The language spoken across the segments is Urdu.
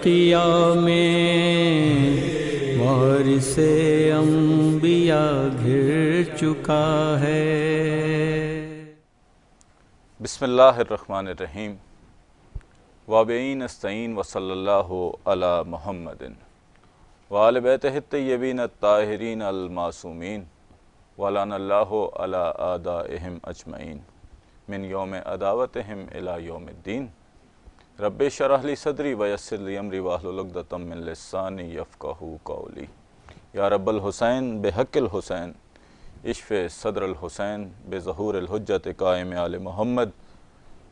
بقیہ میں وارث انبیاء گھر چکا ہے۔ بسم اللہ الرحمن الرحیم وابعین استعین وصلی اللہ علی محمد وآل بیتہ الطیبین الطاہرین المعصومین ولعن اللہ علی اعدائہم اجمعین من یوم عداوتہم الی یوم الدین۔ رب اشرح لی صدری ویسر لی امری واحلل عقدۃ من لسانی یفقہوا قولی۔ یا رب الحسین بحق الحسین اشف صدر الحسین بظہور الحجت قائم آل محمد۔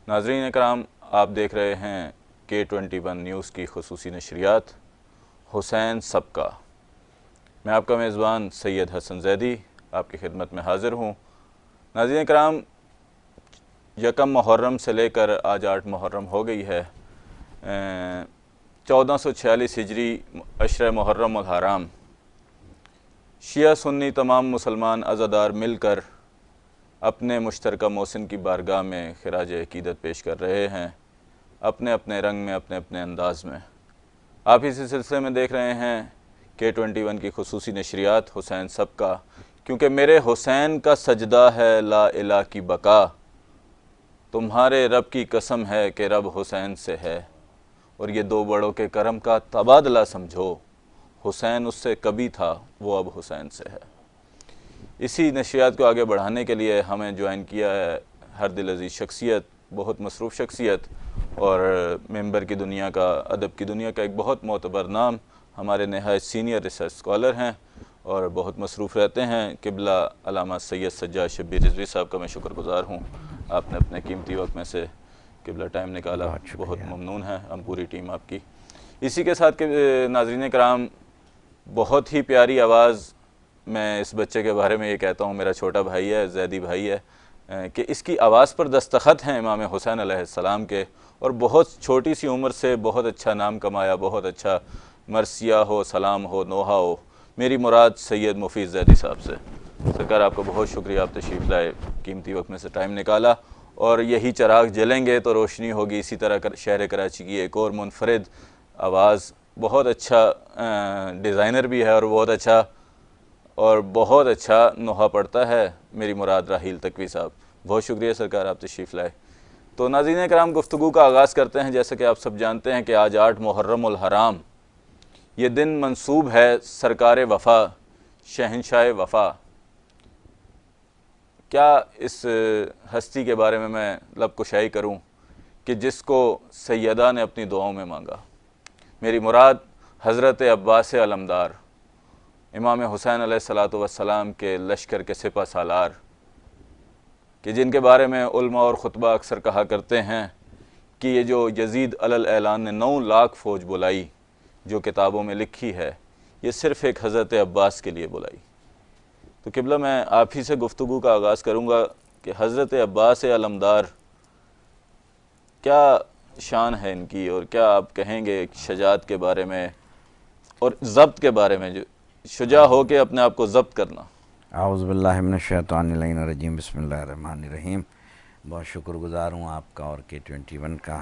ناظرین اکرام، آپ دیکھ رہے ہیں K21 نیوز کی خصوصی نشریات حسین سبقہ۔ میں آپ کا میزبان سید حسن زیدی آپ کی خدمت میں حاضر ہوں۔ ناظرین اکرام، یکم محرم سے لے کر آج 8 محرم ہو گئی ہے۔ 1446 ہجری عشرہ محرم الحرام، شیعہ سنی تمام مسلمان عزادار مل کر اپنے مشترکہ محسن کی بارگاہ میں خراج عقیدت پیش کر رہے ہیں، اپنے اپنے رنگ میں، اپنے اپنے انداز میں۔ آپ اسی سلسلے میں دیکھ رہے ہیں K21 کی خصوصی نشریات حسین سبقہ، کیونکہ میرے حسین کا سجدہ ہے لا الہ کی بقا، تمہارے رب کی قسم ہے کہ رب حسین سے ہے، اور یہ دو بڑوں کے کرم کا تبادلہ سمجھو، حسین اس سے کبھی تھا، وہ اب حسین سے ہے۔ اسی نشریات کو آگے بڑھانے کے لیے ہمیں جوائن کیا ہے ہر دل عزیز شخصیت، بہت مصروف شخصیت اور ممبر کی دنیا کا، ادب کی دنیا کا ایک بہت معتبر نام، ہمارے نہایت سینئر ریسرچ اسکالر ہیں اور بہت مصروف رہتے ہیں، قبلہ علامہ سید سجاد شبیر رضوی صاحب کا میں شکر گزار ہوں، آپ نے اپنے قیمتی وقت میں سے قبلہ ٹائم نکالا، بہت ممنون ہے ہم پوری ٹیم آپ کی۔ اسی کے ساتھ ناظرین کرام، بہت ہی پیاری آواز، میں اس بچے کے بارے میں یہ کہتا ہوں، میرا چھوٹا بھائی ہے، زیدی بھائی ہے، کہ اس کی آواز پر دستخط ہیں امام حسین علیہ السلام کے، اور بہت چھوٹی سی عمر سے بہت اچھا نام کمایا، بہت اچھا مرثیہ ہو، سلام ہو، نوحہ ہو۔ میری مراد سید مفید زیدی صاحب سے۔ سرکار آپ کو بہت شکریہ، آپ تشریف لائے، قیمتی وقت میں سے ٹائم نکالا، اور یہی چراغ جلیں گے تو روشنی ہوگی۔ اسی طرح شہر کراچی کی ایک اور منفرد آواز، بہت اچھا ڈیزائنر بھی ہے اور بہت اچھا نوحہ پڑھتا ہے، میری مراد راحیل تقوی صاحب۔ بہت شکریہ سرکار، آپ تشریف لائے۔ تو ناظرین کرام، گفتگو کا آغاز کرتے ہیں۔ جیسے کہ آپ سب جانتے ہیں کہ آج 8 محرم الحرام، یہ دن منسوب ہے سرکار وفا، شہنشاہ وفا۔ کیا اس ہستی کے بارے میں لب کشائی کروں کہ جس کو سیدہ نے اپنی دعاؤں میں مانگا؟ میری مراد حضرت عباس علمدار، امام حسین علیہ السلام کے لشکر کے سپہ سالار، کہ جن کے بارے میں علماء اور خطبہ اکثر کہا کرتے ہیں کہ یہ جو یزید علی الاعلان نے 9 لاکھ فوج بلائی، جو کتابوں میں لکھی ہے، یہ صرف ایک حضرت عباس کے لیے بلائی۔ تو قبلہ میں آپ ہی سے گفتگو کا آغاز کروں گا کہ حضرت عباس علمدار، کیا شان ہے ان کی، اور کیا آپ کہیں گے شجاعت کے بارے میں اور ضبط کے بارے میں، جو شجاع ہو کے اپنے آپ کو ضبط کرنا؟ اعوذ باللہ من الشیطان اللعین الرجیم، بسم اللہ الرحمن الرحیم۔ بہت شکر گزار ہوں آپ کا اور K21 کا۔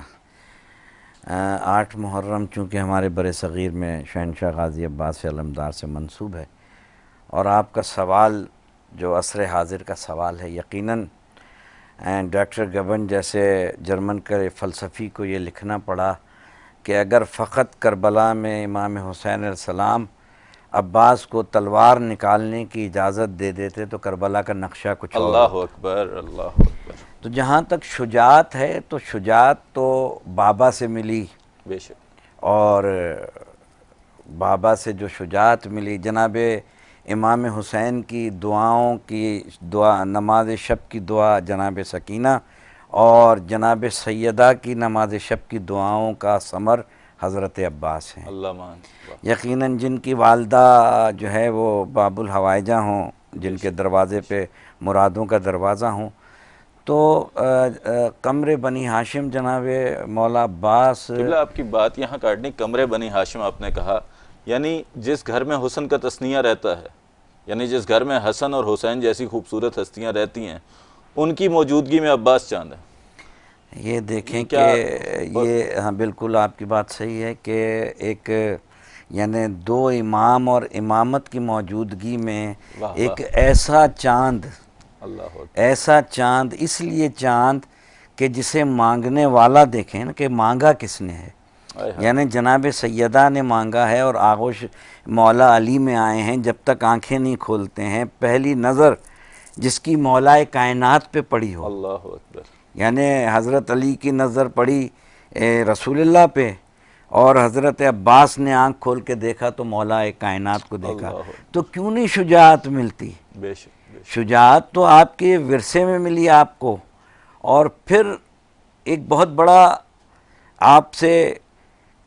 8 محرم چونکہ ہمارے بر صغیر میں شہنشاہ غازی عباس علمدار سے منسوب ہے، اور آپ کا سوال جو عصر حاضر کا سوال ہے، یقیناً ڈاکٹر گبن جیسے جرمن کے فلسفی کو یہ لکھنا پڑا کہ اگر فقط کربلا میں امام حسین علیہ السلام عباس کو تلوار نکالنے کی اجازت دے دیتے تو کربلا کا نقشہ کچھ اور اللہ اکبر، اللہ اکبر۔ تو جہاں تک شجاعت ہے تو شجاعت تو بابا سے ملی، بے شک۔ اور بابا سے جو شجاعت ملی، جناب امام حسین کی دعاؤں کی دعا، نماز شب کی دعا جناب سکینہ، اور جناب سیدہ کی نماز شب کی دعاؤں کا ثمر حضرت عباس ہیں۔ اللہ مان۔ یقیناً جن کی والدہ جو ہے وہ باب الحوائجہ ہوں، جن کے دروازے پہ مرادوں کا دروازہ ہوں، تو قمر بنی ہاشم جناب مولا عباس۔ قبلہ آپ کی بات یہاں کاٹنی، قمر بنی ہاشم آپ نے کہا، یعنی جس گھر میں حسن کا تثنیہ رہتا ہے، یعنی جس گھر میں حسن اور حسین جیسی خوبصورت ہستیاں رہتی ہیں، ان کی موجودگی میں عباس چاند ہے۔ یہ دیکھیں کہ یہ ہاں بالکل آپ کی بات صحیح ہے کہ ایک یعنی دو امام اور امامت کی موجودگی میں ایک ایسا چاند، ایسا چاند، اس لیے چاند کہ جسے مانگنے والا دیکھیں نا کہ مانگا کس نے ہے، یعنی جناب سیدہ نے مانگا ہے اور آغوش مولا علی میں آئے ہیں. جب تک آنکھیں نہیں کھولتے ہیں پہلی نظر جس کی مولا کائنات پہ پڑی ہو، اللہ اکبر، یعنی حضرت علی کی نظر پڑی رسول اللہ پہ، اور حضرت عباس نے آنکھ کھول کے دیکھا تو مولا کائنات کو دیکھا. تو کیوں نہیں شجاعت ملتی؟ بے شک شجاعت تو آپ کے ورثے میں ملی آپ کو. اور پھر ایک بہت بڑا آپ سے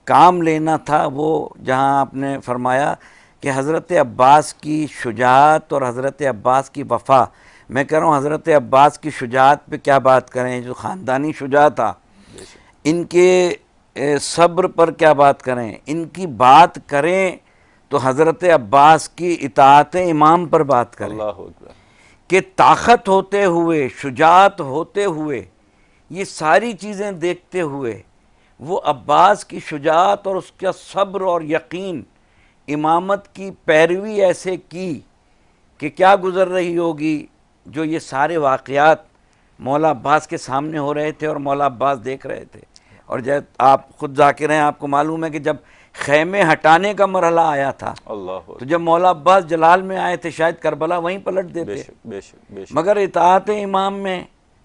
کام لینا تھا، وہ جہاں آپ نے فرمایا کہ حضرت عباس کی شجاعت اور حضرت عباس کی وفا. میں کہہ رہا ہوں حضرت عباس کی شجاعت پہ کیا بات کریں، جو خاندانی شجاع تھا، ان کے صبر پر کیا بات کریں، ان کی بات کریں تو حضرت عباس کی اطاعت امام پر بات کریں. اللہ اکبر، کہ طاقت ہوتے ہوئے، شجاعت ہوتے ہوئے، یہ ساری چیزیں دیکھتے ہوئے وہ عباس کی شجاعت اور اس کا صبر اور یقین، امامت کی پیروی ایسے کی کہ کیا گزر رہی ہوگی. جو یہ سارے واقعات مولا عباس کے سامنے ہو رہے تھے اور مولا عباس دیکھ رہے تھے. اور جب آپ خود ذاکر ہیں، آپ کو معلوم ہے کہ جب خیمے ہٹانے کا مرحلہ آیا تھا تو جب مولا عباس جلال میں آئے تھے شاید کربلا وہیں پلٹ دیتے، مگر اطاعت امام میں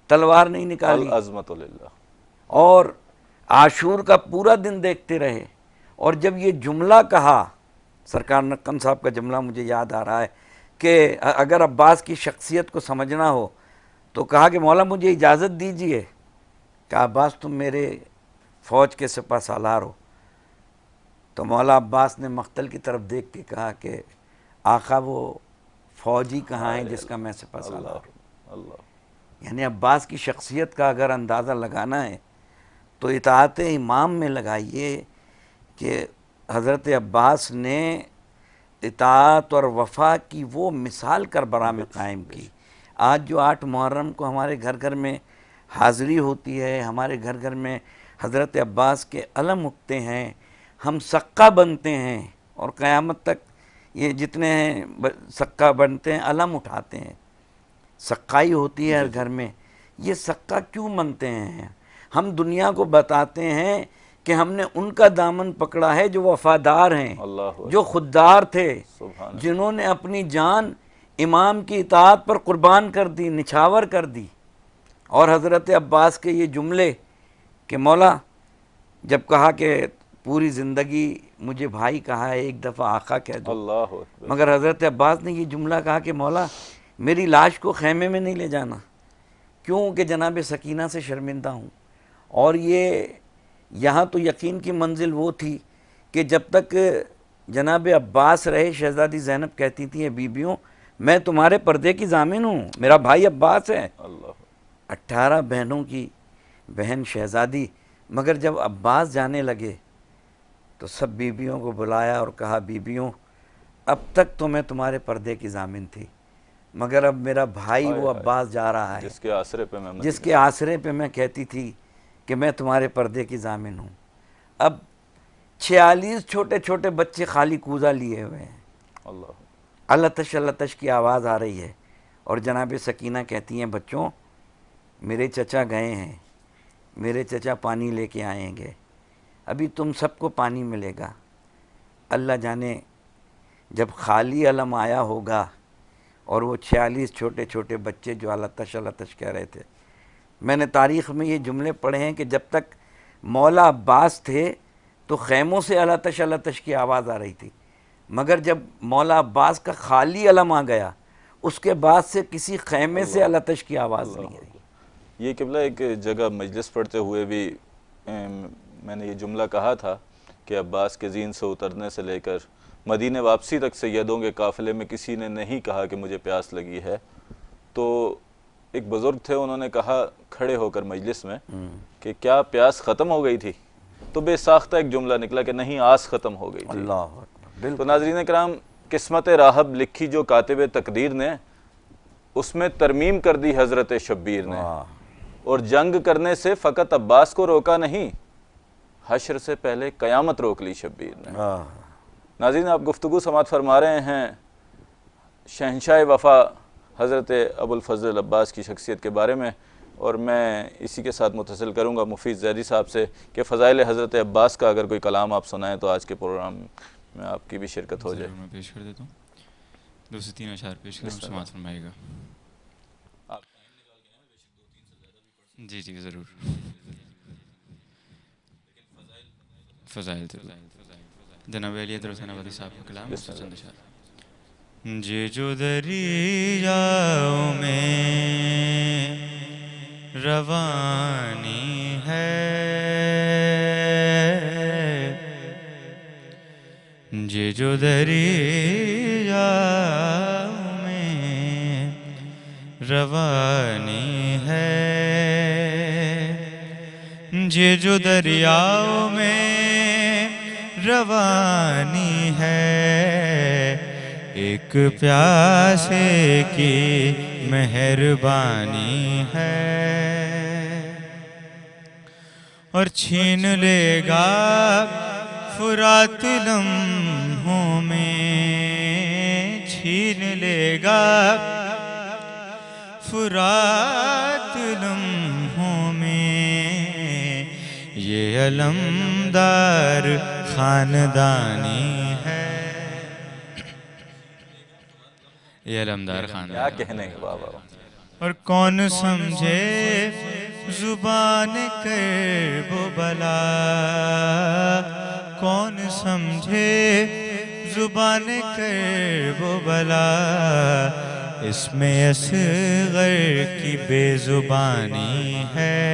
تلوار نہیں نکالی، العظمت للہ. اور عاشور کا پورا دن دیکھتے رہے. اور جب یہ جملہ کہا، سرکار نقم صاحب کا جملہ مجھے یاد آ رہا ہے کہ اگر عباس کی شخصیت کو سمجھنا ہو تو کہا کہ مولا مجھے اجازت دیجئے کہ عباس تم میرے فوج کے سپہ سالار ہو. تو مولا عباس نے مقتل کی طرف دیکھ کے کہا کہ آقا وہ فوجی کہاں ہیں جس کا میں سپہ سالار ہوں. یعنی عباس کی شخصیت کا اگر اندازہ لگانا ہے تو اطاعت امام میں لگائیے کہ حضرت عباس نے اطاعت اور وفا کی وہ مثال کربلا میں قائم کی. آج جو 8 محرم کو ہمارے گھر گھر میں حاضری ہوتی ہے، ہمارے گھر گھر میں حضرت عباس کے علم اٹھتے ہیں، ہم سقہ بنتے ہیں، اور قیامت تک یہ جتنے ہیں سقہ بنتے ہیں علم اٹھاتے ہیں، سقائی ہوتی ہے ہر گھر میں. یہ سقہ کیوں بنتے ہیں؟ ہم دنیا کو بتاتے ہیں کہ ہم نے ان کا دامن پکڑا ہے جو وفادار ہیں، جو خوددار تھے، جنہوں نے اپنی جان امام کی اطاعت پر قربان کر دی، نچھاور کر دی. اور حضرت عباس کے یہ جملے کہ مولا جب کہا کہ پوری زندگی مجھے بھائی کہا ہے، ایک دفعہ آقا کہہ دو، مگر حضرت عباس نے یہ جملہ کہا کہ مولا میری لاش کو خیمے میں نہیں لے جانا، کیوں کہ جناب سکینہ سے شرمندہ ہوں. اور یہ یہاں تو یقین کی منزل وہ تھی کہ جب تک جناب عباس رہے، شہزادی زینب کہتی تھیں بیبیوں میں تمہارے پردے کی ضامن ہوں، میرا بھائی عباس ہے. 18 بہنوں کی بہن شہزادی، مگر جب عباس جانے لگے تو سب بیبیوں کو بلایا اور کہا بیبیوں اب تک تو میں تمہارے پردے کی ضامن تھی، مگر اب میرا بھائی وہ عباس جا رہا ہے جس کے آسرے پہ میں کہتی تھی کہ میں تمہارے پردے کی ضامن ہوں. اب 46 چھوٹے چھوٹے بچے خالی کوزہ لیے ہوئے ہیں، اللہ تش کی آواز آ رہی ہے، اور جناب سکینہ کہتی ہیں بچوں میرے چچا گئے ہیں، میرے چچا پانی لے کے آئیں گے، ابھی تم سب کو پانی ملے گا. اللہ جانے جب خالی علم آیا ہوگا اور وہ 46 چھوٹے چھوٹے بچے جو اللہ تش کہہ رہے تھے. میں نے تاریخ میں یہ جملے پڑھے ہیں کہ جب تک مولا عباس تھے تو خیموں سے اللہ تش کی آواز آ رہی تھی، مگر جب مولا عباس کا خالی علم آ گیا اس کے بعد سے کسی خیمے سے اللہ تش کی آواز نہیں آئی. یہ قبلہ ایک جگہ مجلس پڑھتے ہوئے بھی میں نے یہ جملہ کہا تھا کہ عباس کے زین سے اترنے سے لے کر مدینے واپسی تک سیدوں کے قافلے میں کسی نے نہیں کہا کہ مجھے پیاس لگی ہے. تو ایک بزرگ تھے، انہوں نے کہا کھڑے ہو کر مجلس میں کہ کیا پیاس ختم ہو گئی تھی؟ تو بے ساختہ ایک جملہ نکلا کہ نہیں، آس ختم ہو گئی تھی. تو ناظرین کرام، قسمت راہب لکھی جو کاتب تقدیر نے، اس میں ترمیم کر دی حضرت شبیر نے. اور جنگ کرنے سے فقط عباس کو روکا نہیں، حشر سے پہلے قیامت روک لی شبیر نے۔ ناظرین، آپ گفتگو سماعت فرما رہے ہیں شہنشاہ وفا حضرت ابوالفضل عباس کی شخصیت کے بارے میں، اور میں اسی کے ساتھ متصل کروں گا مفید زیدی صاحب سے کہ فضائل حضرت عباس کا اگر کوئی کلام آپ سنائیں تو آج کے پروگرام میں آپ کی بھی شرکت ہو جائے۔ میں پیش کر دیتا ہوں، 2 سے 3 اشعار پیش کروں، سماعت فرمائے گا۔ جی جی ضرور۔ فضائل جناب علی حسین ابادی صاحب کا کلام، اس سے چند اشعار۔ جے جو دریاؤں میں روانی ہے، جے جو دریاؤں میں روانی ہے، جے جو دریاؤں میں روانی ہے، ایک پیاسے کی مہربانی ہے، اور چھین لے گا فرات لمحوں میں، چھین لے گا فرات لمحوں میں، یہ علمدار خاندانی ہے، یہ علمدار خاندانی۔ کیا کہنے کے بابا۔ اور کون سمجھے زبان کرب و بلا، کون سمجھے زبان کرب و بلا، اس میں اصغر کی بے زبانی ہے۔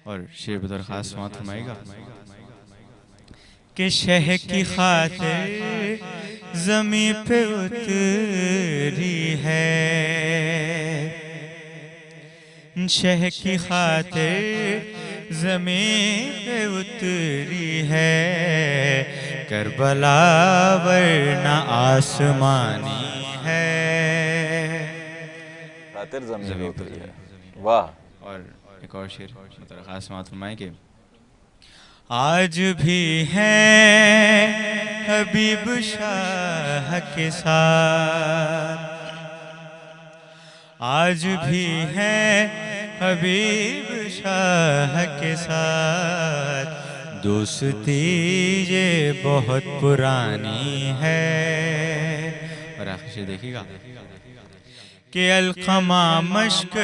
اور شعر بطور خاص سماعت فرمائے گا کہ شہ کی خاطر زمین پہ اتری ہے، شہ کی خاطر زمین پہ اتری ہے، کربلا ورنہ آسمانی ہے، خاطر زمین اتری ہے۔ واہ۔ اور ایک اور شعر بطور خاص سماعت فرمائیں کہ آج بھی ہیں حبیب شاہ کے ساتھ، آج بھی ہیں حبیب شاہ کے ساتھ، دوستی یہ بہت پرانی ہے۔ اور آخر شعر دیکھیے گا کہ القمہ مشک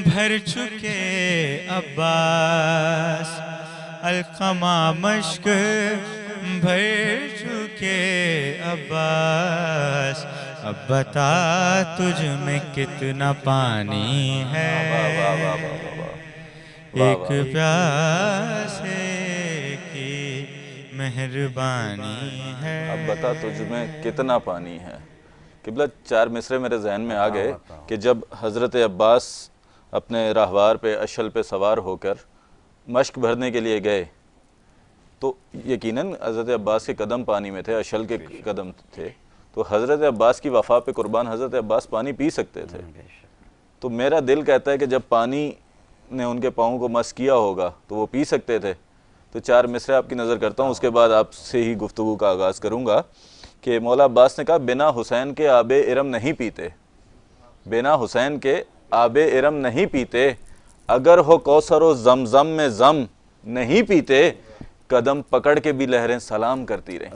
بھر چکے عباس، القمہ مشک بھر چکے عباس، اب بتا تجھ میں کتنا پانی ہے، ایک پیاسے کی مہربانی ہے، اب بتا تجھ میں کتنا پانی ہے۔ قبلہ 4 مصرے میرے ذہن میں آ گئے کہ جب حضرت عباس اپنے راہوار پہ اشل پہ سوار ہو کر مشک بھرنے کے لیے گئے تو یقیناً حضرت عباس کے قدم پانی میں تھے، اشل کے قدم تھے، تو حضرت عباس کی وفا پہ قربان حضرت عباس پانی پی سکتے تھے۔ تو میرا دل کہتا ہے کہ جب پانی نے ان کے پاؤں کو مس کیا ہوگا تو وہ پی سکتے تھے۔ تو 4 مصرے آپ کی نظر کرتا ہوں، اس کے بعد آپ سے ہی گفتگو کا آغاز کروں گا کہ مولا عباس نے کہا بنا حسین کے آب ارم نہیں پیتے، بنا حسین کے آب ارم نہیں پیتے، اگر ہو کوثر و زمزم میں زم نہیں پیتے، قدم پکڑ کے بھی لہریں سلام کرتی رہیں،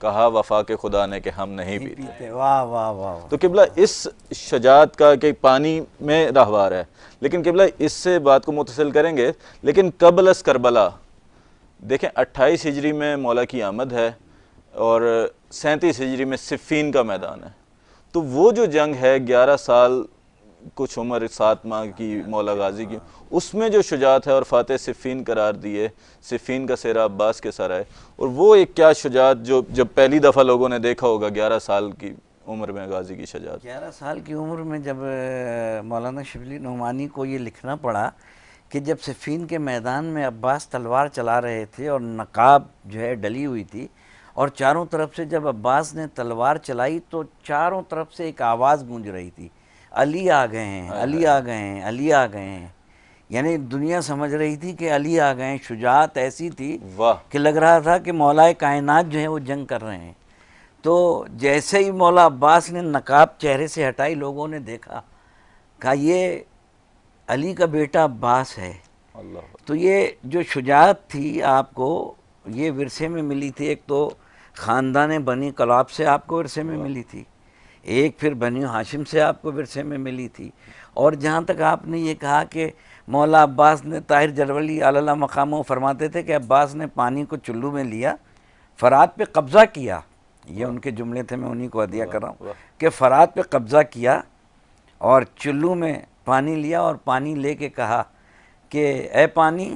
کہا وفا کے خدا نے کہ ہم نہیں پیتے۔ واہ واہ واہ۔ تو قبلہ اس شجاعت کا کہ پانی میں راہوار ہے، لیکن قبلہ اس سے بات کو متصل کریں گے، لیکن قبل از کربلا دیکھیں 28 ہجری میں مولا کی آمد ہے اور 37 ہجری میں صفین کا میدان ہے، تو وہ جو جنگ ہے 11 سال کچھ عمر 7 ماہ کی مولا غازی کی، اس میں جو شجاعت ہے اور فاتح صفین قرار دیے، صفین کا سہرہ عباس کے سر آئے، اور وہ ایک کیا شجاعت جو جب پہلی دفعہ لوگوں نے دیکھا ہوگا 11 سال کی عمر میں غازی کی شجاعت۔ 11 سال کی عمر میں جب مولانا شبلی نعمانی کو یہ لکھنا پڑا کہ جب صفین کے میدان میں عباس تلوار چلا رہے تھے اور نقاب جو ہے ڈلی ہوئی تھی، اور چاروں طرف سے جب عباس نے تلوار چلائی تو چاروں طرف سے ایک آواز گونج رہی تھی، علی آ گئے ہیں، علی آ گئے ہیں، علی آ گئے ہیں، یعنی دنیا سمجھ رہی تھی کہ علی آ گئے ہیں. شجاعت ایسی تھی واہ. کہ لگ رہا تھا کہ مولا کائنات جو ہیں وہ جنگ کر رہے ہیں. تو جیسے ہی مولا عباس نے نقاب چہرے سے ہٹائی، لوگوں نے دیکھا، کہا یہ علی کا بیٹا عباس ہے. اللہ. تو یہ جو شجاعت تھی آپ کو یہ ورثے میں ملی تھی. ایک تو خاندان بنی کلاب سے آپ کو ورثے میں ملی تھی، ایک پھر بنی ہاشم سے آپ کو ورثے میں ملی تھی. اور جہاں تک آپ نے یہ کہا کہ مولا عباس نے، طاہر جلولی علیہ مقامہ فرماتے تھے کہ عباس نے پانی کو چلو میں لیا، فرات پہ قبضہ کیا. یہ ان کے جملے تھے، میں انہی کو عطیہ کر رہا ہوں کہ فرات پہ قبضہ کیا اور چلو میں پانی لیا اور پانی لے کے کہا کہ اے پانی،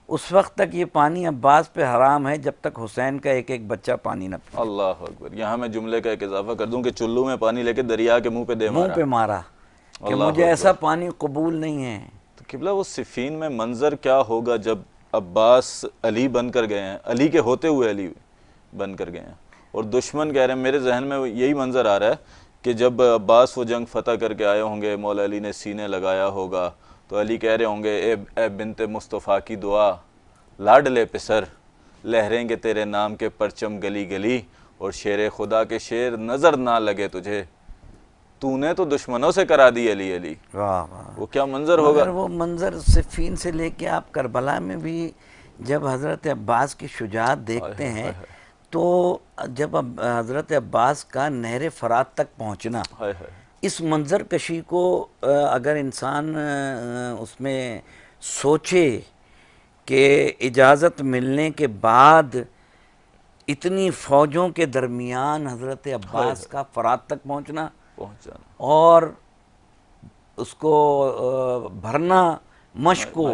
اس وقت تک یہ پانی عباس پہ حرام ہے جب تک حسین کا ایک ایک بچہ پانی نہ پی. اللہ اکبر. یہاں میں جملے کا ایک اضافہ کر دوں کہ چلو میں پانی لے کے دریا کے منہ پہ دے مارا، منہ پہ مارا کہ اللہ مجھے اکبر. ایسا پانی قبول نہیں ہے. تو قبلہ وہ صفین میں منظر کیا ہوگا جب عباس علی بن کر گئے ہیں، علی کے ہوتے ہوئے علی بن کر گئے ہیں، اور دشمن کہہ رہے ہیں. میرے ذہن میں یہی منظر آ رہا ہے کہ جب عباس وہ جنگ فتح کر کے آئے ہوں گے، مولا علی نے سینے لگایا ہوگا تو علی کہہ رہے ہوں گے اے بنت مصطفیٰ کی دعا، لاڈلے پسر، لہریں گے تیرے نام کے پرچم گلی گلی، اور شیر خدا کے شیر نظر نہ لگے تجھے، تو نے تو دشمنوں سے کرا دی علی علی. واہ واہ. وہ کیا منظر ہوگا. مگر وہ منظر صفین سے لے کے آپ کربلا میں بھی جب حضرت عباس کی شجاعت دیکھتے ہیں تو جب حضرت عباس کا نہر فرات تک پہنچنا، اس منظر کشی کو اگر انسان اس میں سوچے کہ اجازت ملنے کے بعد اتنی فوجوں کے درمیان حضرت عباس کا فرات تک پہنچنا اور اس کو بھرنا مشق کو،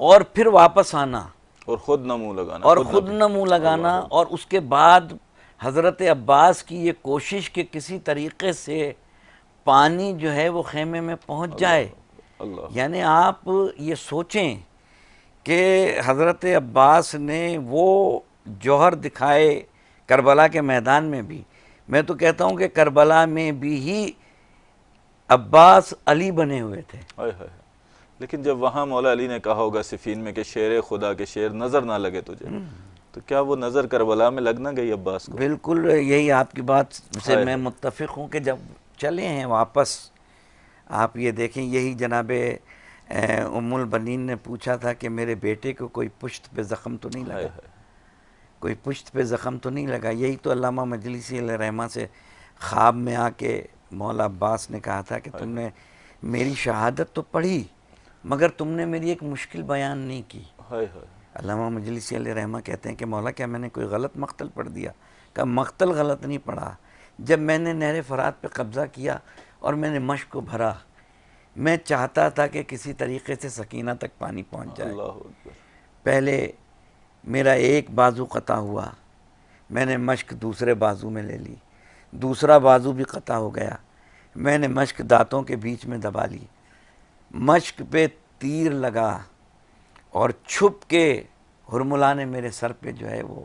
اور پھر واپس آنا اور خود نہ منہ لگانا، اور خود نہ منہ لگانا، اور اس کے بعد حضرت عباس کی یہ کوشش کہ کسی طریقے سے پانی جو ہے وہ خیمے میں پہنچ جائے. یعنی آپ یہ سوچیں کہ حضرت عباس نے وہ جوہر دکھائے کربلا کے میدان میں بھی. میں تو کہتا ہوں کہ کربلا میں بھی ہی عباس علی بنے ہوئے تھے. لیکن جب وہاں مولا علی نے کہا ہوگا صفین میں کہ شیر خدا کے شیر نظر نہ لگے تجھے، تو کیا وہ نظر کربلا میں لگ نہ گئی عباس کو؟ بالکل یہی آپ کی بات سے میں متفق ہوں کہ جب چلے ہیں واپس، آپ یہ دیکھیں، یہی جناب ام البنین نے پوچھا تھا کہ میرے بیٹے کو کوئی پشت پہ زخم تو نہیں لگا، کوئی پشت پہ زخم تو نہیں لگا. یہی تو علامہ مجلسی علیہ رحمہ سے خواب میں آ کے مولا عباس نے کہا تھا کہ تم نے میری شہادت تو پڑھی مگر تم نے میری ایک مشکل بیان نہیں کی. علامہ مجلسی علیہ رحمہ کہتے ہیں کہ مولا کیا میں نے کوئی غلط مقتل پڑھ دیا؟ کہ مقتل غلط نہیں پڑھا. جب میں نے نہر فرات پہ قبضہ کیا اور میں نے مشق کو بھرا، میں چاہتا تھا کہ کسی طریقے سے سکینہ تک پانی پہنچ جائے. پہلے میرا ایک بازو قطع ہوا، میں نے مشق دوسرے بازو میں لے لی، دوسرا بازو بھی قطع ہو گیا، میں نے مشق دانتوں کے بیچ میں دبا لی، مشق پہ تیر لگا اور چھپ کے ہرملا نے میرے سر پہ جو ہے وہ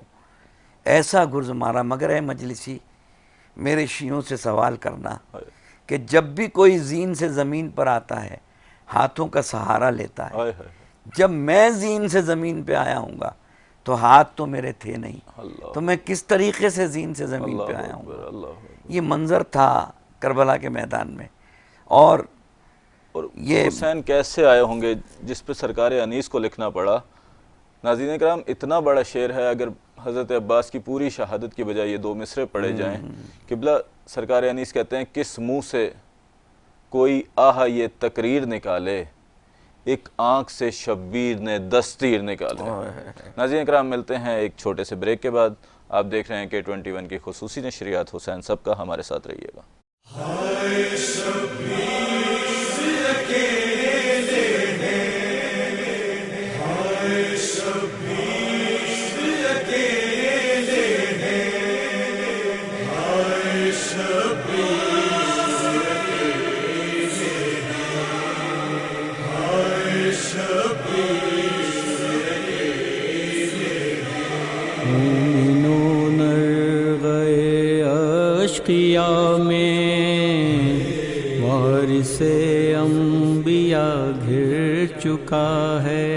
ایسا گرز مارا. مگر اے مجلسی، میرے شیعوں سے سوال کرنا کہ جب بھی کوئی زین سے زمین پر آتا ہے ہاتھوں کا سہارا لیتا ہے، جب میں زین سے زمین پہ آیا ہوں گا تو ہاتھ تو میرے تھے نہیں، تو میں کس طریقے سے زین سے زمین پہ آیا ہوں گا. یہ منظر تھا کربلا کے میدان میں. اور یہ حسین کیسے آئے ہوں گے جس پہ سرکار انیس کو لکھنا پڑا. ناظرین کرام، اتنا بڑا شعر ہے، اگر حضرت عباس کی پوری شہادت کی بجائے یہ دو مصرے پڑھے جائیں. قبلہ سرکار انیس کہتے ہیں کس منہ سے کوئی آہ یہ تقریر نکالے، ایک آنکھ سے شبیر نے 10 تیر نکالے. ناظرین کرام، ملتے ہیں ایک چھوٹے سے بریک کے بعد. آپ دیکھ رہے ہیں K21 کی خصوصی نشریات. حسین سب کا ہمارے ساتھ رہیے گا. اشقیا میں وارثِ انبیاء گھر چکا ہے۔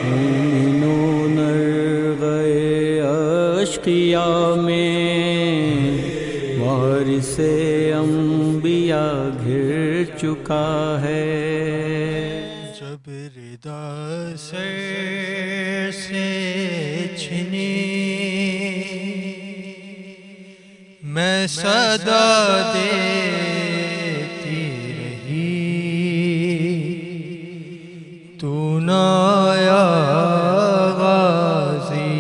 مومنون غئے اشقیاء میں وارث انبیاء گھر چکا ہے۔ جب ردا سر سے چھنی میں صدا دیتی رہی، تو نہ آیا غازی،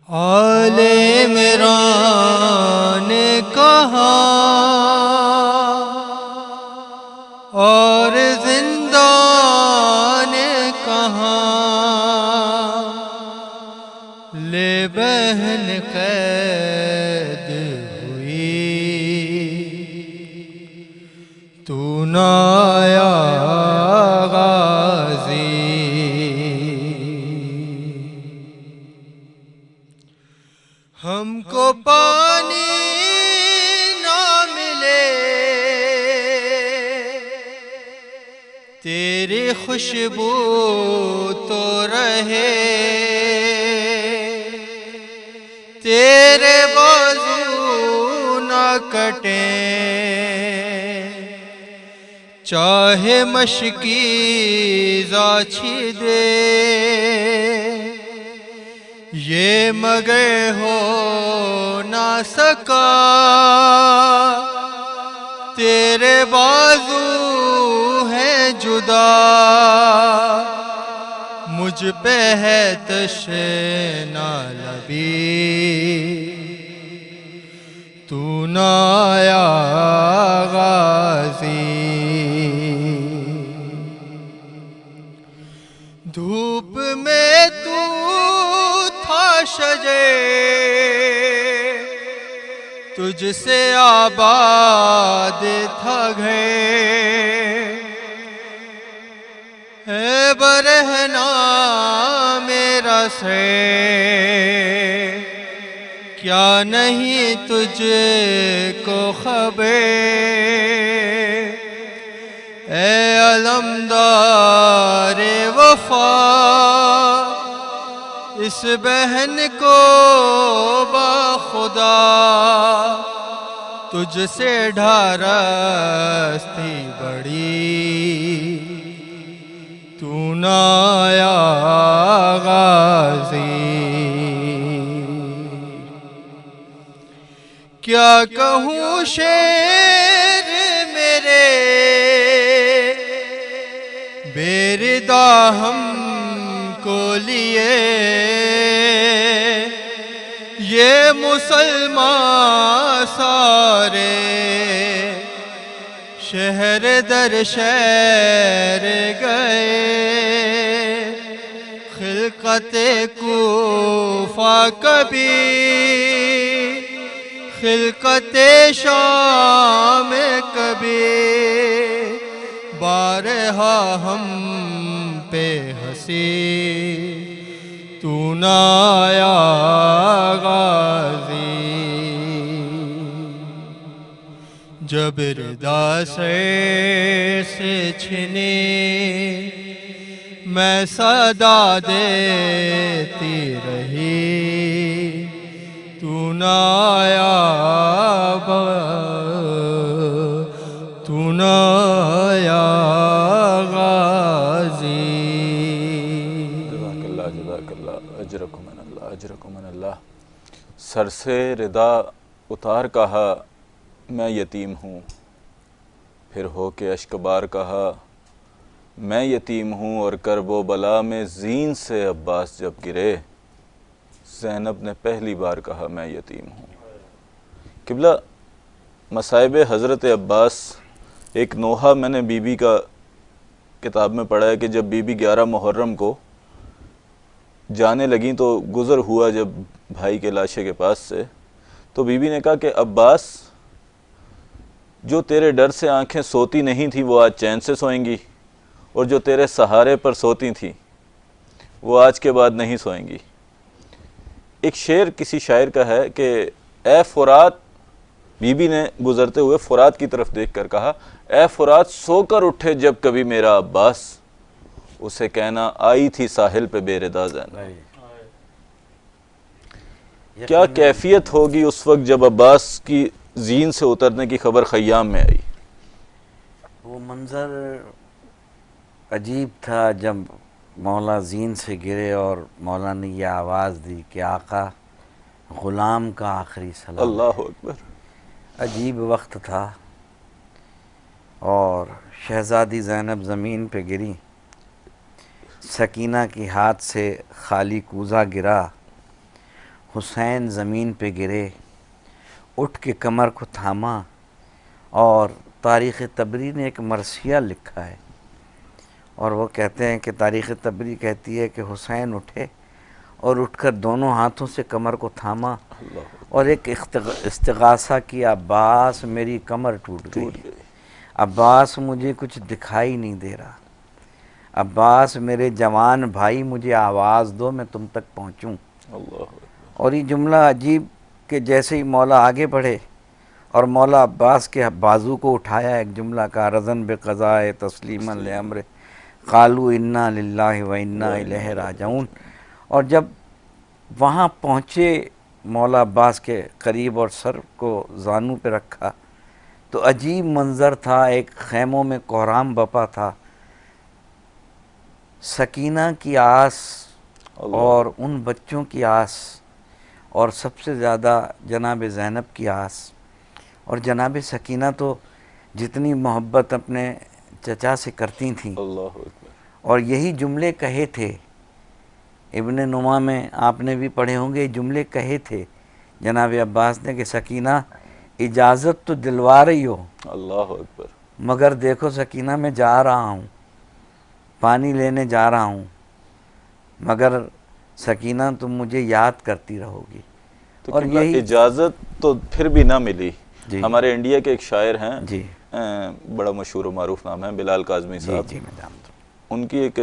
آل عمران نے کہا اور زندان کہاں، لے بہن قید ہوئی، تو نہ آیا غازی۔ ہم کو پانی نہ ملے تیری خوشبو تو رہے، تیرے بازو نہ کٹیں چاہے مشکی زاچھی دے، یہ مگر ہو نہ سکا تیرے بازو ہیں جدا، مجھ پہ ہے تشنہ لبی، تو نہ آیا غازی۔ دھوپ میں تو تھا شجر، تجھ سے آباد تھا گھر، اے برہنا میرا سر، کیا نہیں تجھ کو خبر، اے علمدار وفا، اس بہن کو بخدا تجھ سے ڈھارس تھی بڑی، تو نہ آیا غازی۔ کیا کہوں شعر میرے بے ردا ہم کو لیے، یہ مسلمان سارے شہر در شہر گئے، خلقت کوفہ کبھی خلقت شام کبھی، بارہا ہم پہ ہنسی، تو نہ آیا غازی۔ جب ردا سر سے چھنی میں صدا دیتی رہی، تو نہ آیا تو نہ آیا غازی۔ جزاک اللہ اجرکم من اللہ اجرکم من اللہ۔ سر سے ردا اتار کہا میں یتیم ہوں، پھر ہو کے اشک بار کہا میں یتیم ہوں، اور کرب و بلا میں زین سے عباس جب گرے، زینب نے پہلی بار کہا میں یتیم ہوں۔ قبلہ مصائب حضرت عباس ایک نوحہ میں نے بی بی کا کتاب میں پڑھا ہے کہ جب بی بی 11 محرم کو جانے لگیں تو گزر ہوا جب بھائی کے لاشے کے پاس سے، تو بی بی نے کہا کہ عباس، جو تیرے ڈر سے آنکھیں سوتی نہیں تھی وہ آج چین سے سوئیں گی، اور جو تیرے سہارے پر سوتی تھیں وہ آج کے بعد نہیں سوئیں گی۔ ایک شعر کسی شاعر کا ہے کہ اے فرات، بی بی نے گزرتے ہوئے فرات کی طرف دیکھ کر کہا، اے فرات سو کر اٹھے جب کبھی میرا عباس، اسے کہنا آئی تھی ساحل پہ بے ردا زینب۔ کیا کیفیت ہوگی اس وقت جب عباس کی زین سے اترنے کی خبر خیام میں آئی؟ وہ منظر عجیب تھا جب مولا زین سے گرے اور مولا نے یہ آواز دی کہ آقا غلام کا آخری سلام۔ اللہ اکبر۔ عجیب وقت تھا، اور شہزادی زینب زمین پہ گری، سکینہ کے ہاتھ سے خالی کوزہ گرا، حسین زمین پہ گرے، اٹھ کے کمر کو تھاما، اور تاریخ تبری نے ایک مرثیہ لکھا ہے، اور وہ کہتے ہیں کہ تاریخ تبری کہتی ہے کہ حسین اٹھے اور اٹھ کر دونوں ہاتھوں سے کمر کو تھاما اور ایک استغاثہ کیا، عباس میری کمر ٹوٹ گئی، عباس مجھے کچھ دکھائی نہیں دے رہا، عباس میرے جوان بھائی مجھے آواز دو میں تم تک پہنچوں۔ اور یہ جملہ عجیب کہ جیسے ہی مولا آگے بڑھے اور مولا عباس کے بازو کو اٹھایا، ایک جملہ کا رضن بقضائے تسلیما لامر قالوا انا للہ و انا الیہ راجعون، اور جب وہاں پہنچے مولا عباس کے قریب اور سر کو زانو پہ رکھا تو عجیب منظر تھا، ایک خیموں میں کوہرام بپا تھا، سکینہ کی آس اور ان بچوں کی آس، اور سب سے زیادہ جناب زینب کی آس، اور جناب سکینہ تو جتنی محبت اپنے چچا سے کرتی تھیں، اللہ اکبر، اور یہی جملے کہے تھے ابن نما میں، آپ نے بھی پڑھے ہوں گے، جملے کہے تھے جناب عباس نے کہ سکینہ اجازت تو دلوا رہی ہو، اللہ اکبر، مگر دیکھو سکینہ میں جا رہا ہوں، پانی لینے جا رہا ہوں، مگر سکینہ تم مجھے یاد کرتی رہو گی۔ تو اور یہی اجازت تو پھر بھی نہ ملی۔ جی ہمارے انڈیا کے ایک شاعر ہیں، جی بڑا مشہور و معروف نام ہے بلال کاظمی صاحب، جی میں جانتا ہوں۔ ان کی ایک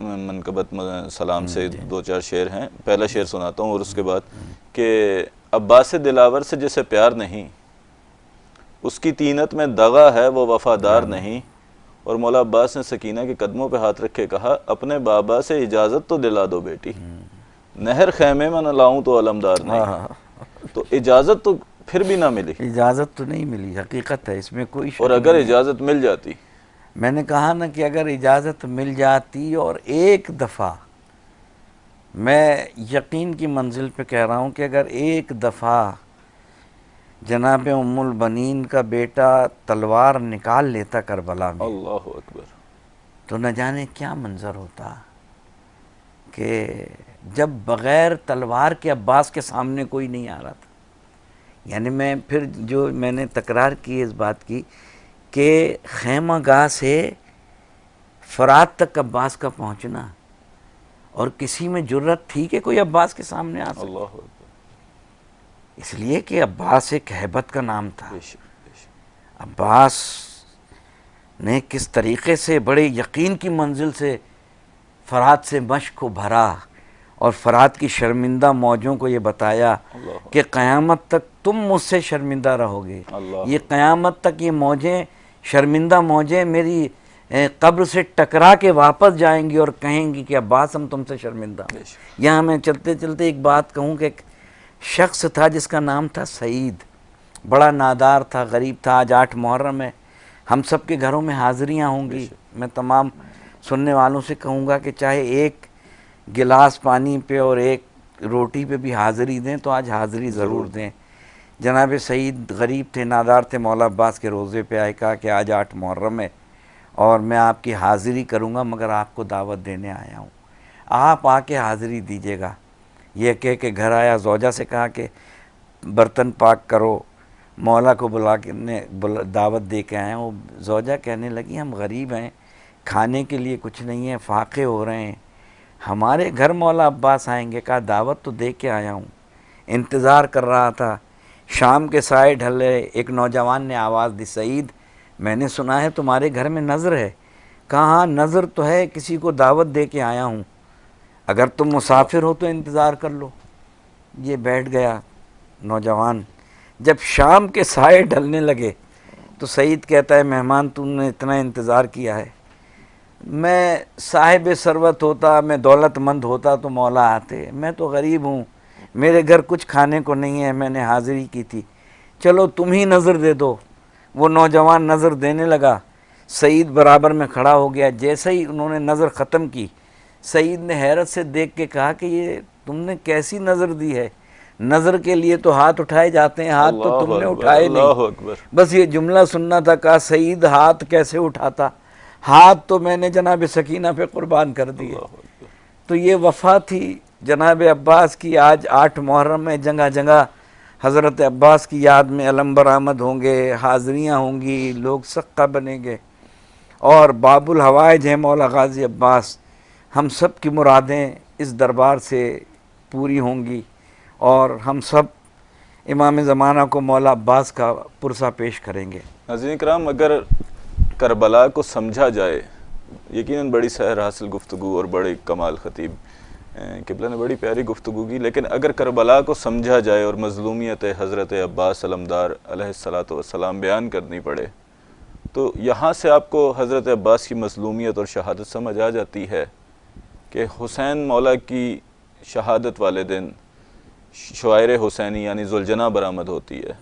منقبت سلام سے دو چار شعر ہیں، پہلا شعر سناتا ہوں اور اس کے بعد کہ عباس دلاور سے جسے پیار نہیں، اس کی طینت میں دغا ہے وہ وفادار نہیں، اور مولا عباس نے سکینہ کے قدموں پہ ہاتھ رکھ کے کہا اپنے بابا سے اجازت تو دلا دو بیٹی، نہر خیمے میں نہ لاؤں تو علمدار نہیں۔ تو اجازت تو پھر بھی نہ ملی، اجازت تو نہیں ملی، حقیقت ہے، اس میں کوئی شک اور اگر اجازت مل جاتی، میں نے کہا نا کہ اگر اجازت مل جاتی اور ایک دفعہ، میں یقین کی منزل پہ کہہ رہا ہوں کہ اگر ایک دفعہ جناب ام البنین کا بیٹا تلوار نکال لیتا کربلا میں، اللہ اکبر، تو نہ جانے کیا منظر ہوتا، کہ جب بغیر تلوار کے عباس کے سامنے کوئی نہیں آ رہا تھا۔ یعنی میں پھر جو میں نے تکرار کی اس بات کی کہ خیمہ گاہ سے فرات تک عباس کا پہنچنا، اور کسی میں جرت تھی کہ کوئی عباس کے سامنے آ سکتا، اللہ اکبر، اس لیے کہ عباس ایک ہیبت کا نام تھا۔ بے شک، بے شک، عباس نے کس طریقے سے بڑے یقین کی منزل سے فرات سے مشق کو بھرا، اور فرات کی شرمندہ موجوں کو یہ بتایا کہ قیامت تک تم مجھ سے شرمندہ رہو گے، یہ قیامت تک یہ موجیں، شرمندہ موجیں میری قبر سے ٹکرا کے واپس جائیں گی اور کہیں گی کہ عباس ہم تم سے شرمندہ ہیں۔ یہاں میں چلتے چلتے ایک بات کہوں کہ ایک شخص تھا جس کا نام تھا سعید، بڑا نادار تھا، غریب تھا۔ آج 8 محرم ہے، ہم سب کے گھروں میں حاضریاں ہوں گی، میں تمام سننے والوں سے کہوں گا کہ چاہے ایک گلاس پانی پہ اور ایک روٹی پہ بھی حاضری دیں تو آج حاضری ضرور دیں۔ جناب سعید غریب تھے، نادار تھے، مولا عباس کے روضے پہ آئے، کہا کہ آج 8 محرم ہے اور میں آپ کی حاضری کروں گا، مگر آپ کو دعوت دینے آیا ہوں، آپ آ کے حاضری دیجیے گا۔ یہ کہہ کے گھر آیا، زوجہ سے کہا کہ برتن پاک کرو، مولا کو بلا کے دعوت دے کے آئے ہیں. وہ زوجہ کہنے لگی ہم غریب ہیں, کھانے کے لیے کچھ نہیں ہے, فاقے ہو رہے ہیں, ہمارے گھر مولا عباس آئیں گے. کہا دعوت تو دے کے آیا ہوں, انتظار کر رہا تھا. شام کے سائے ڈھلے, ایک نوجوان نے آواز دی, سعید میں نے سنا ہے تمہارے گھر میں نذر ہے. کہا ہاں نذر تو ہے, کسی کو دعوت دے کے آیا ہوں, اگر تم مسافر ہو تو انتظار کر لو. یہ بیٹھ گیا نوجوان. جب شام کے سائے ڈھلنے لگے تو سعید کہتا ہے مہمان تم نے اتنا انتظار کیا ہے, میں صاحب ثروت ہوتا, میں دولت مند ہوتا تو مولا آتے, میں تو غریب ہوں, میرے گھر کچھ کھانے کو نہیں ہے, میں نے حاضری کی تھی, چلو تم ہی نظر دے دو. وہ نوجوان نظر دینے لگا, سعید برابر میں کھڑا ہو گیا. جیسے ہی انہوں نے نظر ختم کی, سعید نے حیرت سے دیکھ کے کہا کہ یہ تم نے کیسی نظر دی ہے, نظر کے لیے تو ہاتھ اٹھائے جاتے ہیں, ہاتھ تو تم نے اٹھائے اللہ نہیں. اکبر. بس یہ جملہ سننا تھا. کہا سعید ہاتھ کیسے اٹھاتا, ہاتھ تو میں نے جناب سکینہ پہ قربان کر دیے. تو یہ وفا تھی جناب عباس کی. آج 8 محرم میں جگہ جگہ حضرت عباس کی یاد میں علم برآمد ہوں گے, حاضریاں ہوں گی, لوگ سقہ بنیں گے, اور باب الحوائج ہے مولا غازی عباس. ہم سب کی مرادیں اس دربار سے پوری ہوں گی, اور ہم سب امام زمانہ کو مولا عباس کا پرسہ پیش کریں گے. ناظرین کرام, اگر کربلا کو سمجھا جائے, یقیناً بڑی سحر حاصل گفتگو اور بڑی کمال خطیب قبلہ نے بڑی پیاری گفتگو کی, لیکن اگر کربلا کو سمجھا جائے اور مظلومیت حضرت عباس علمدار علیہ الصلاۃ والسلام بیان کرنی پڑے, تو یہاں سے آپ کو حضرت عباس کی مظلومیت اور شہادت سمجھ آ جاتی ہے کہ حسین مولا کی شہادت والے دن شعائر حسینی یعنی ذوالجناح برآمد ہوتی ہے,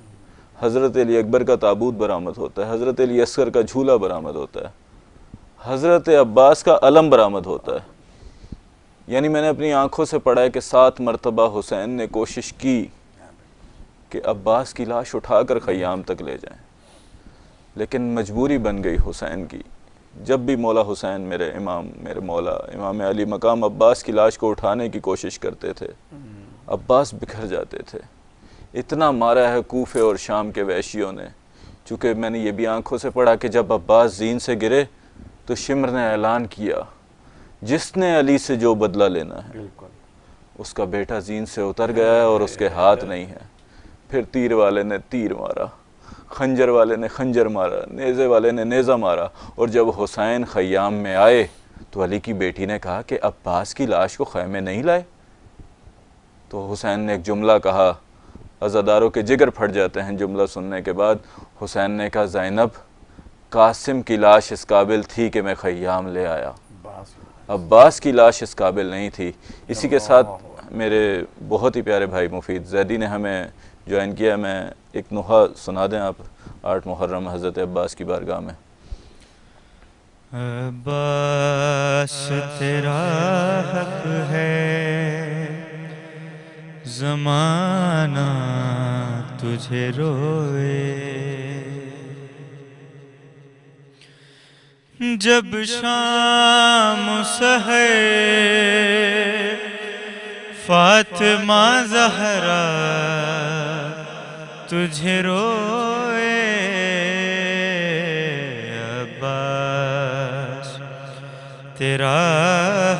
حضرت علی اکبر کا تابوت برآمد ہوتا ہے, حضرت علی اصغر کا جھولا برآمد ہوتا ہے, حضرت عباس کا علم برآمد ہوتا ہے. یعنی میں نے اپنی آنکھوں سے پڑھا ہے کہ 7 مرتبہ حسین نے کوشش کی کہ عباس کی لاش اٹھا کر خیام تک لے جائیں, لیکن مجبوری بن گئی حسین کی. جب بھی مولا حسین میرے امام, میرے مولا امام علی مقام عباس کی لاش کو اٹھانے کی کوشش کرتے تھے, عباس بکھر جاتے تھے. اتنا مارا ہے کوفے اور شام کے وحشیوں نے, چونکہ میں نے یہ بھی آنکھوں سے پڑھا کہ جب عباس زین سے گرے تو شمر نے اعلان کیا جس نے علی سے جو بدلہ لینا ہے اس کا بیٹا زین سے اتر گیا ہے اور اس کے ہاتھ نہیں ہے. پھر تیر والے نے تیر مارا, خنجر والے نے خنجر مارا, نیزے والے نے نیزہ مارا, اور جب حسین خیام میں آئے تو علی کی بیٹی نے کہا کہ عباس کی لاش کو خیمے نہیں لائے. تو حسین نے ایک جملہ کہا, عزاداروں کے جگر پھٹ جاتے ہیں جملہ سننے کے بعد. حسین نے کہا زینب قاسم کی لاش اس قابل تھی کہ میں خیام لے آیا, عباس کی لاش اس قابل نہیں تھی. اسی کے ساتھ میرے بہت ہی پیارے بھائی مفید زیدی نے ہمیں جوائن کیا. میں ایک نوحہ سنا دیں آپ 8 محرم حضرت عباس کی بارگاہ میں. عباس تیرا حق ہے, زمانہ تجھے روئے, جب شام سحر فاطمہ زہرا تجھے روئے. عباس تیرا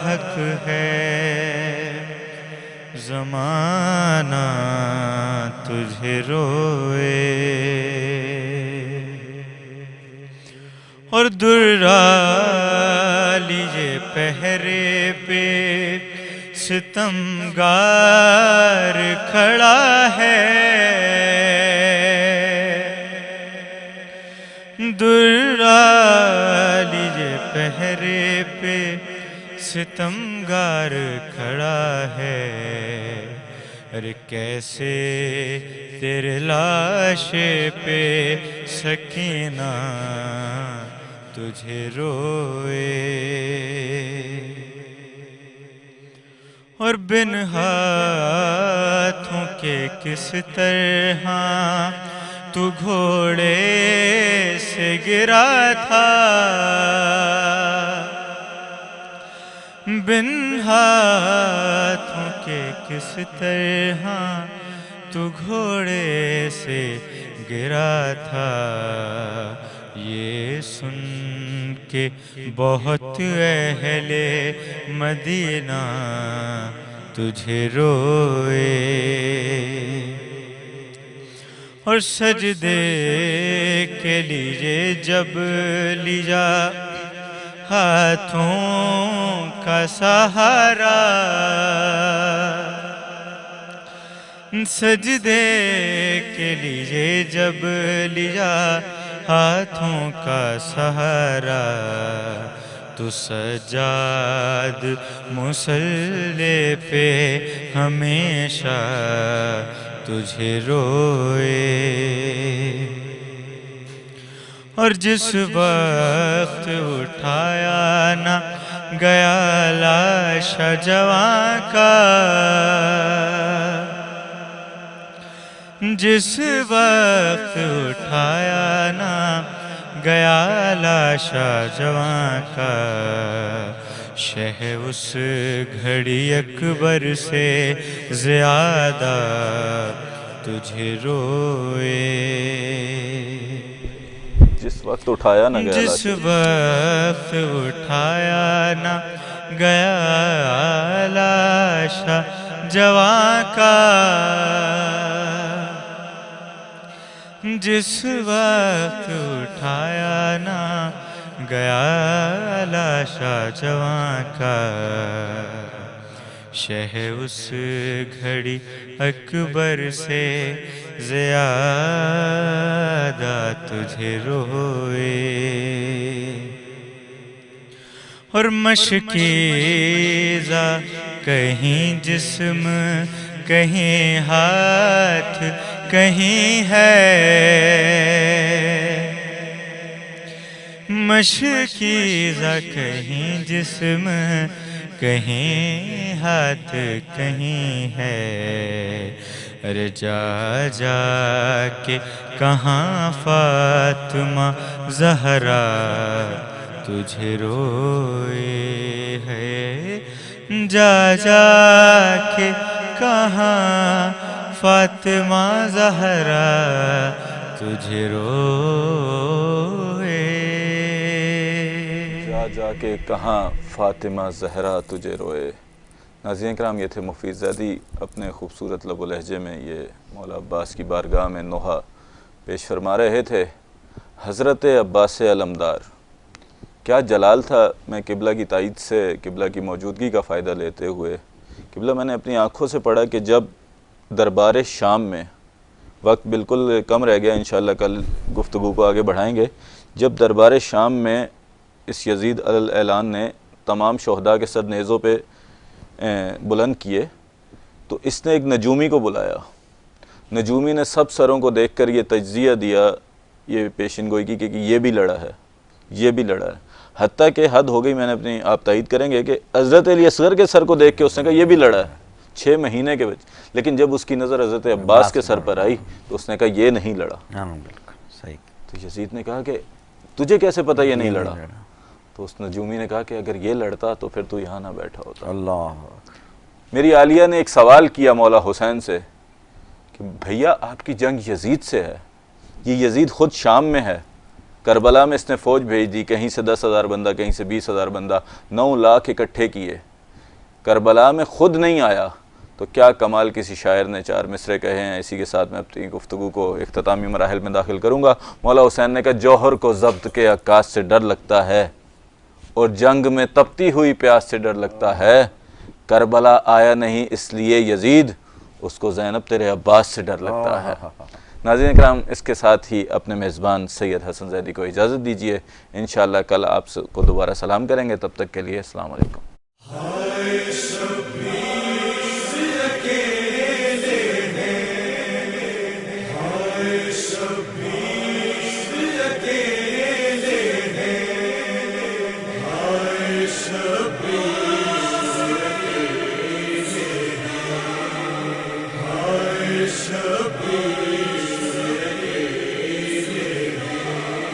حق ہے, زمانہ تجھے روئے, اور درا لیجے پہرے پہ ستمگار کھڑا ہے, درا لیجے پہرے پہ ستمگار کھڑا ہے. ارے کیسے تیرے لاشے پہ سکینہ تجھے روئے, اور بن ہاتھوں کے کس طرح تو گھوڑے سے گرا تھا, بن ہاتھوں کے کس طرح تو گھوڑے سے گرا تھا، یہ سن کے بہت اہل مدینہ تجھے روئے، اور سجدے کے لیے جب لیا ہاتھوں کا سہارا، سجدے کے لیے جب لیا ہاتھوں کا سہارا، تو سجاد مصلی پہ ہمیشہ تجھے روئے، اور جس وقت اٹھایا نہ گیا لاش جواں کا، جس وقت اٹھایا نہ گیا لاش جواں کا، شہ اس گھڑی اکبر سے زیادہ تجھے روئے، جس وقت اٹھایا نہ گیا جس وقت اٹھایا نہ گیا لاش جواں کا، جس وقت اٹھایا نہ گیا لاش جواں کا، شہ اس گھڑی اکبر سے زیادہ تجھے روئے، اور مشکیزہ کہیں جسم کہیں ہاتھ کہیں ہے، مشکیزہ کہیں جسم کہیں ہاتھ کہیں ہے، ارے جا جا کے کہاں فاطمہ زہرا تجھے روئے ہے، جا جا کے کہاں فاطمہ زہرا تجھے روئے، جا جا کے کہاں فاطمہ زہرا تجھے روئے۔ ناظرین کرام، یہ تھے مفید زیدی اپنے خوبصورت لب و لہجے میں یہ مولا عباس کی بارگاہ میں نوحہ پیش فرما رہے تھے۔ حضرت عباس علمدار، کیا جلال تھا۔ میں قبلہ کی تائید سے، قبلہ کی موجودگی کا فائدہ لیتے ہوئے، قبلہ میں نے اپنی آنکھوں سے پڑھا کہ جب دربار شام میں، وقت بالکل کم رہ گیا، انشاءاللہ کل گفتگو کو آگے بڑھائیں گے، جب دربار شام میں اس یزید علی اعلان نے تمام شہداء کے سر نیزوں پہ بلند کیے، تو اس نے ایک نجومی کو بلایا۔ نجومی نے سب سروں کو دیکھ کر یہ تجزیہ دیا، یہ پیشن گوئی کی کہ یہ بھی لڑا ہے، یہ بھی لڑا ہے، حتیٰ کہ حد ہو گئی، میں نے اپنی آپ تائید کریں گے کہ حضرت علی اصغر کے سر کو دیکھ کے اس نے کہا یہ بھی لڑا ہے 6 مہینے کے بچ، لیکن جب اس کی نظر حضرت عباس کے سر پر آئی تو اس نے کہا یہ نہیں لڑا۔ بالکل صحیح۔ تو یزید نے کہا کہ تجھے کیسے پتہ یہ نہیں لڑا؟ تو اس نجومی نے کہا کہ اگر یہ لڑتا تو پھر تو یہاں نہ بیٹھا ہوتا۔ اللہ۔ میری عالیہ نے ایک سوال کیا مولا حسین سے کہ بھیا آپ کی جنگ یزید سے ہے، یہ یزید خود شام میں ہے، کربلا میں اس نے فوج بھیج دی، کہیں سے 10,000 بندہ، کہیں سے 20,000 بندہ، 9 لاکھ اکٹھے کیے، کربلا میں خود نہیں آیا، تو کیا کمال کسی شاعر نے 4 مصرے کہے ہیں۔ اسی کے ساتھ میں اپنی گفتگو کو اختتامی مراحل میں داخل کروں گا۔ مولا حسین نے کہا جوہر کو ضبط کے عکاس سے ڈر لگتا ہے، اور جنگ میں تپتی ہوئی پیاس سے ڈر لگتا ہے، کربلا آیا نہیں اس لیے یزید، اس کو زینب تیرے عباس سے ڈر لگتا ہے۔ ناظرین کرام، اس کے ساتھ ہی اپنے میزبان سید حسن زیدی کو اجازت دیجیے، انشاءاللہ کل آپ کو دوبارہ سلام کریں گے، تب تک کے لیے السلام علیکم۔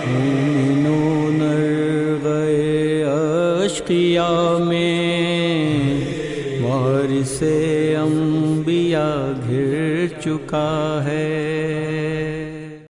مومنون گئے اشقیا میں وارث انبیاء گھر چکا ہے